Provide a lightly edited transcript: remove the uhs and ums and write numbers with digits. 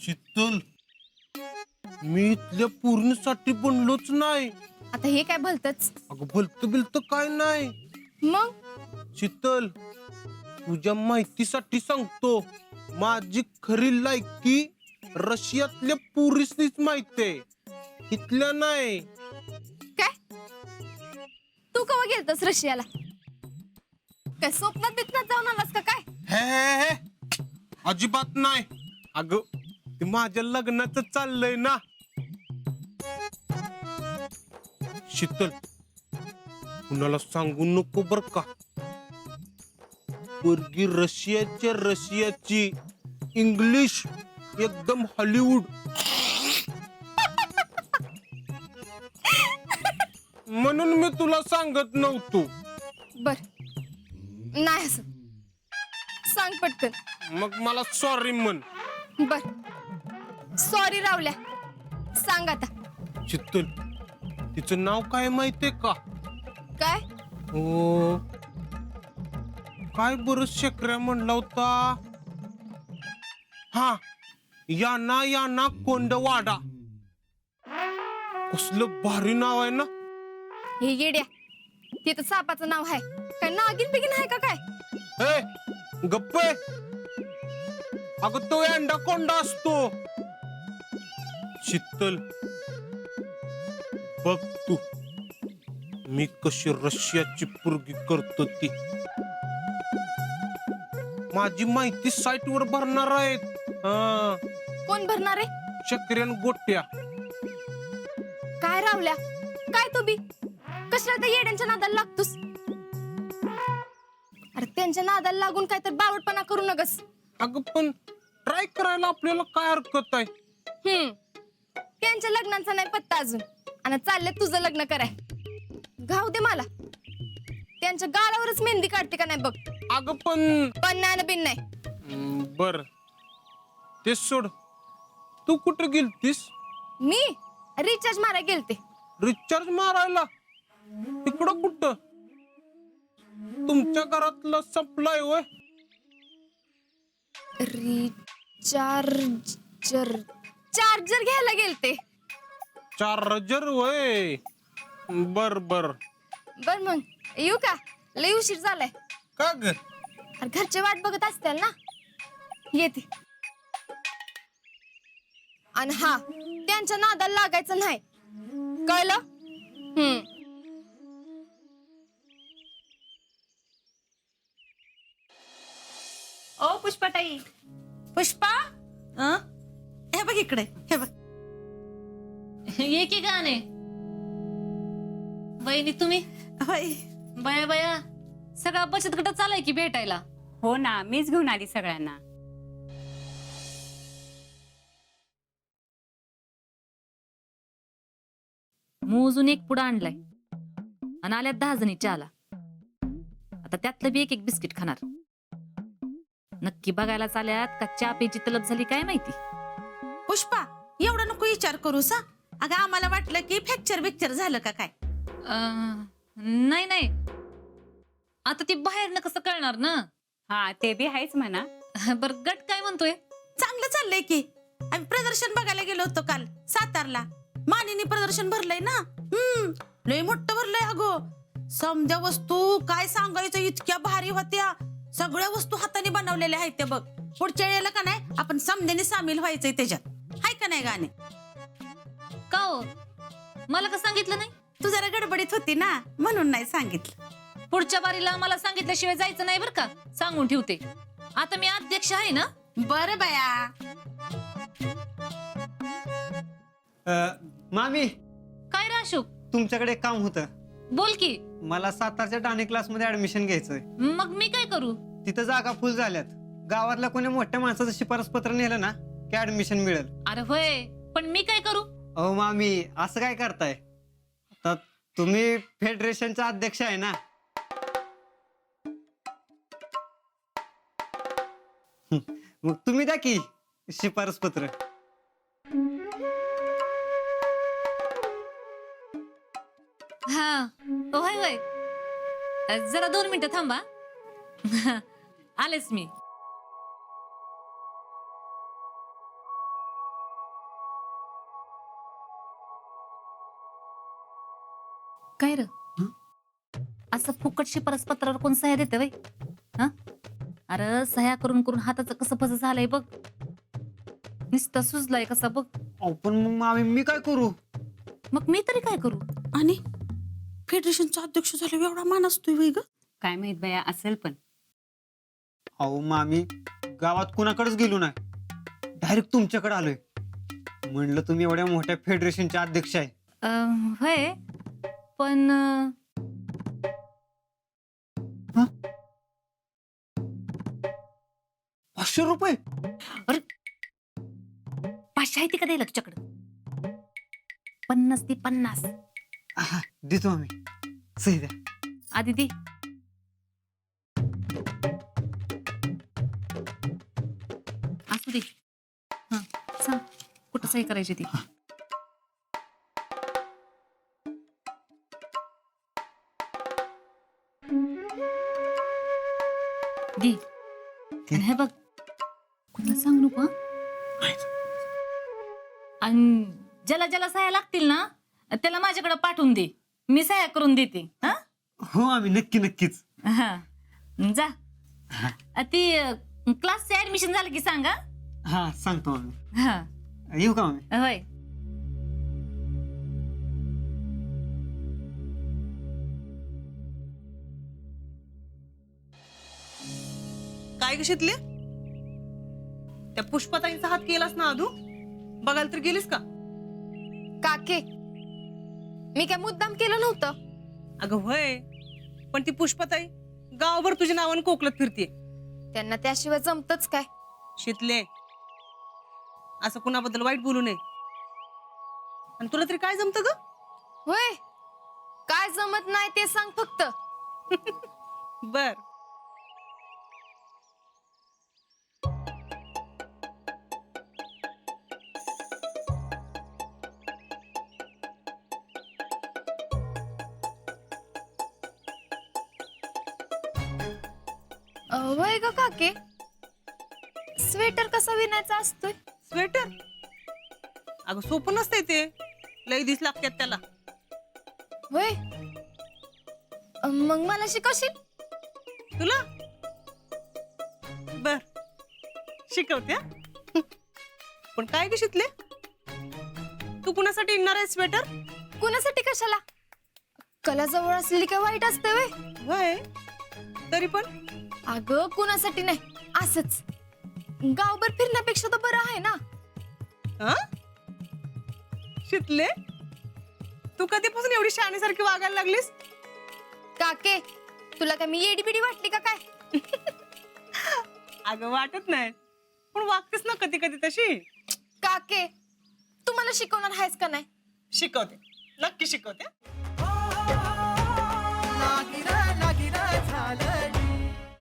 शीतल, मी इथल्या पूर्णीसाठी बनलोच नाही. आता हे काय भलतच अगं भलत बिलत काय नाही. मग शीतल, तुझ्या माहितीसाठी सांगतो, माझी खरी लायकी रशियातल्या पुरीसनीच माहितीये, इथल्या नाही. काय तू कवा गेलतस रशियाला? काय स्वप्नात बिप्नात जाऊन आलास का काय? हे अजिबात नाही. अगं ते माझ्या लग्नाचं चाललंय ना. शीतल, कुणाला सांगू नको बर का. पोरगी रशियाची, इंग्लिश एकदम हॉलिवूड. म्हणून मी तुला सांगत नव्हतो. बर, नाही असं सांग पटकन. मग मला सॉरी म्हण. बर, सॉरी रावल्या, सांग आता. शीतल, तिचं नाव काय माहितीये का? काय? हो, काय बरं शेकऱ्या म्हणला होता. हा, याना कोंडवाडा. कसलं भारी नाव आहे ना. हे येड्या, ते तर सापाचं नाव आहे. काय नागिन बिगिन आहे का काय? हे गप्पे, अगं तो अंडा कोंडा असतो. शीतल, बघ तू मी कशी रशियाची पोरगी करतो ती. माझी माहिती साईट वर भरणार आहेत. कोण भरणार आहे? चक्र्यान गोट्या. काय रावल्या, काय तू बी कशाला त्या येड्यांच्या नादाला लागतोस? अरे त्यांच्या नादाला लागून काय तर बावटपणा करू नगस. अगं पण ट्राय करायला आपल्याला काय हरकत आहे. त्यांच्या लग्नाचा नाही पत्ता अजून, आणि चालले तुझं लग्न कराय. घाव दे मला, त्यांच्या गालावरच मेहंदी काढते का नाही बघ. अगं पण नाही ना बिन नाही. बर, ते सोड. तू कुठं गेलतीस? मी रिचार्ज मारा गेलते. रिचार्ज मारायला? तिकडं कुठं? तुमच्या घरातलं सप्लाय होय? चार्जर घ्यायला गेलते. चार्जर होय. बर बर बर, मग येऊ का? लय उशीर झालाय. का ग? अरे घरचे वाट बघत असतील ना, येते. आणि हा, त्यांच्या नादाला लागायचं नाही, कळलं? ओ पुष्पाताई. पुष्पा, हे बघ इकडे, हे बघ. ये की गाणे. वहिनी तुम्ही? होय. बया बया, सगळा बचत गट चालाय की भेटायला. हो ना, मीच घेऊन आली सगळ्यांना. मोजून एक पुढं आणलाय आणि आल्यात 10 जणी चहाला. आता त्यातलं बी एक बिस्किट खाणार. नक्की बघायला चाल्यात का चहा प्यायची तलब झाली काय माहिती. पुष्पा, एवढं नको विचार करूस. अगं आम्हाला वाटलं की फ्रॅक्चर बिक्चर झालं का काय. नाही नाही, आता ती बाहेर कसं कळणार ना. हा, ते बी आहेच म्हणा. बर, गट काय म्हणतोय? चांगलं चाललंय की. आम्ही प्रदर्शन बघायला गेलो होतो काल सातारला. मानिनी प्रदर्शन भरलंय ना. लय मोठं भरलंय अगो. समजा वस्तू काय सांगायचं, इतक्या भारी होत्या. सगळ्या वस्तू हाताने बनवलेल्या आहेत त्या बघ. पुढच्या वेळेला का नाही आपण समध्याने सामील व्हायचंय त्याच्यात. हाय का नाही गाणे? का हो, मला का सांगितलं नाही? तू जरा गडबडीत होती ना, म्हणून नाही सांगितलं. पुढच्या बारीला मला सांगितल्याशिवाय जायचं नाही बर का, सांगून ठेवते. आता मी अध्यक्ष आहे ना. बरं बया. मामी, काय रे अशोक? तुमच्याकडे एक काम होतं. बोल की. मला सातारच्या डान्स क्लासमध्ये ऍडमिशन घ्यायचंय. मग मी काय करू? तिथं जागा फुल झाल्यात. गावातल्या कोणी मोठ्या माणसाचं शिफारस पत्र नेलं ना की ऍडमिशन मिळेल. अरे होय, पण मी काय करू? अहो मामी, असं काय करताय? आता तुम्ही फेडरेशनचा अध्यक्ष आहे ना. मग तुम्ही द्या की शिफारस पत्र. हा, होय होय. जरा 2 मिनिटं थांबा. आलेच मी. काय र असं फुकटशी परस्पत्रावर कोण सह्या देते वय हा? अरे सह्या करून करून हाताचं कसं फस झालंय बघ. नुसतं सुजलाय कसा बघ. अहो, पण मग मामी मी काय करू? मग मी तरी काय करू? आणि फेडरेशनचा अध्यक्ष झाले एवढा मान असतोय वय ग. काय माहित बाया असेल पण. अहो मामी, गावात कुणाकडेच गेलो नाही, डायरेक्ट तुमच्याकडे आलोय. म्हणलं तुम्ही एवढ्या मोठ्या फेडरेशनचे अध्यक्ष आहे. होय पण 500 रुपये? अरे 500 आहे ती का द्यायला तुझ्याकडं? 50 ती 50 हा, देतो आम्ही. सही द्या. आधी दे. असू दे. हा सांग कुठं सही करायची ती. दे. आणि हे बघ कुणाला सांग नको हं? आणि ज्याला ज्याला सह्या लागतील ना त्याला माझ्याकडे पाठवून दे, मी सह्या करून देते. हा हो आम्ही नक्कीच. हा जा. ती क्लासचे ऍडमिशन झालं की सांग हं? हा सांगतो आम्ही. हा येऊ का आम्ही? होय. काय ग शितले? त्या पुष्पाताईंचा हात केलास ना आधू? बघायला तर गेलीस का? काके मी काय मुद्दाम केलं नव्हतं. अगं होय, पण ती पुष्पाताई गावभर तुझ्या नावानं कोकलत फिरते. त्यांना त्याशिवाय जमतच काय. शितले, असं कुणाबद्दल वाईट बोलू नये. आणि तुला तरी काय जमतं ग? होय काय जमत नाही ते सांग फक्त. बर. होय ग काके, स्वेटर कसा विणायचा असतोय? स्वेटर? अगं सोपं नसतंय ते, लई दिस लागतात त्याला. होय मग मला शिकवशील? तुला बर शिकवते हा. पण काय ग शितले, तू कुणासाठी इणार आहे स्वेटर? कुणासाठी कशाला? कला जवळ असलेली काय वाईट असते होय? वय तरी पण अगं कुणासाठी नाही, असंच गावभर फिरण्यापेक्षा तर बरं आहे ना. हा? शितले, तू कधीपासून एवढी शहाणीसारखी वागायला लागलीस? काके तुला काय मी येडीबिडी वाटली का काय? अगं वाटत नाही, पण वागतेस ना कधी कधी तशी. काके तू मला शिकवणार आहेस का नाही? शिकवते, नक्की शिकवते.